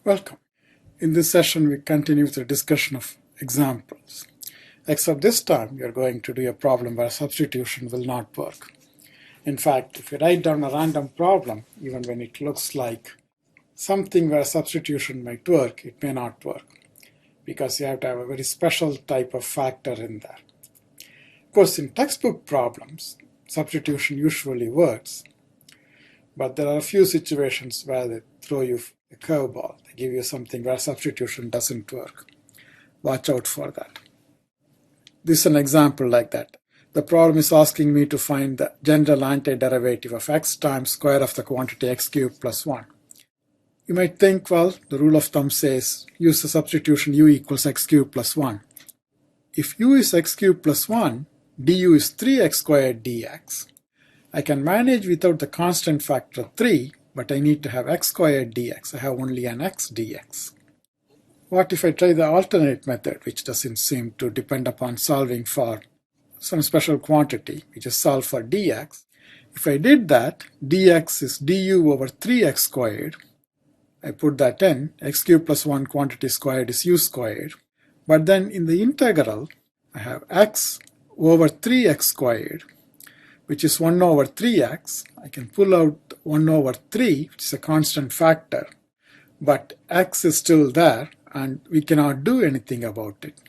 Welcome. In this session, we continue with the discussion of examples. Except this time, we are going to do a problem where substitution will not work. In fact, if you write down a random problem, even when it looks like something where substitution might work, it may not work, because you have to have a very special type of factor in there. Of course, in textbook problems, substitution usually works, but there are a few situations where they throw you a curveball. They give you something where substitution doesn't work. Watch out for that. This is an example like that. The problem is asking me to find the general antiderivative of x times square of the quantity x cubed plus 1. You might think, well, the rule of thumb says use the substitution u equals x cubed plus 1. If u is x cubed plus 1, du is 3x squared dx. I can manage without the constant factor 3, but I need to have x squared dx. I have only an x dx. What if I try the alternate method, which doesn't seem to depend upon solving for some special quantity, which is solve for dx? If I did that, dx is du over 3x squared. I put that in. X cubed plus 1 quantity squared is u squared. But then in the integral, I have x over 3x squared, which is 1 over 3x. I can pull out 1 over 3, which is a constant factor, but x is still there, and we cannot do anything about it.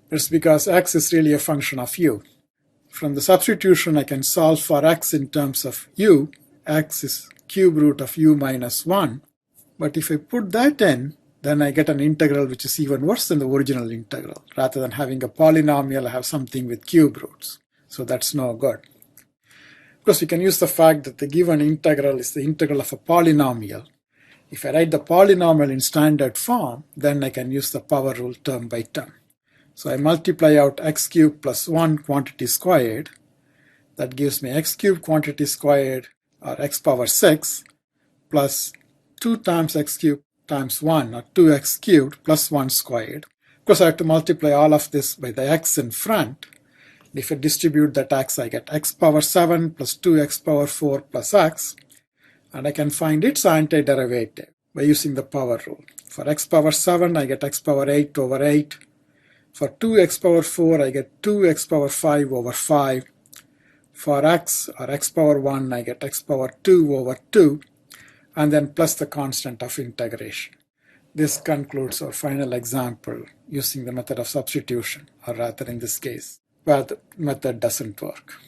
That's because x is really a function of u. From the substitution, I can solve for x in terms of u. X is cube root of u minus 1. But if I put that in, then I get an integral which is even worse than the original integral. Rather than having a polynomial, I have something with cube roots. So that's no good. Of course, you can use the fact that the given integral is the integral of a polynomial. If I write the polynomial in standard form, then I can use the power rule term by term. So I multiply out x cubed plus 1 quantity squared. That gives me x cubed quantity squared, or x power 6, plus 2 times x cubed times 1, or 2x cubed plus 1 squared. Of course, I have to multiply all of this by the x in front. If I distribute that x, I get x power 7 plus 2x power 4 plus x. And I can find its antiderivative by using the power rule. For x power 7, I get x power 8 over 8. For 2x power 4, I get 2x power 5 over 5. For x, or x power 1, I get x power 2 over 2. And then plus the constant of integration. This concludes our final example using the method of substitution, or rather in this case, where the method doesn't work.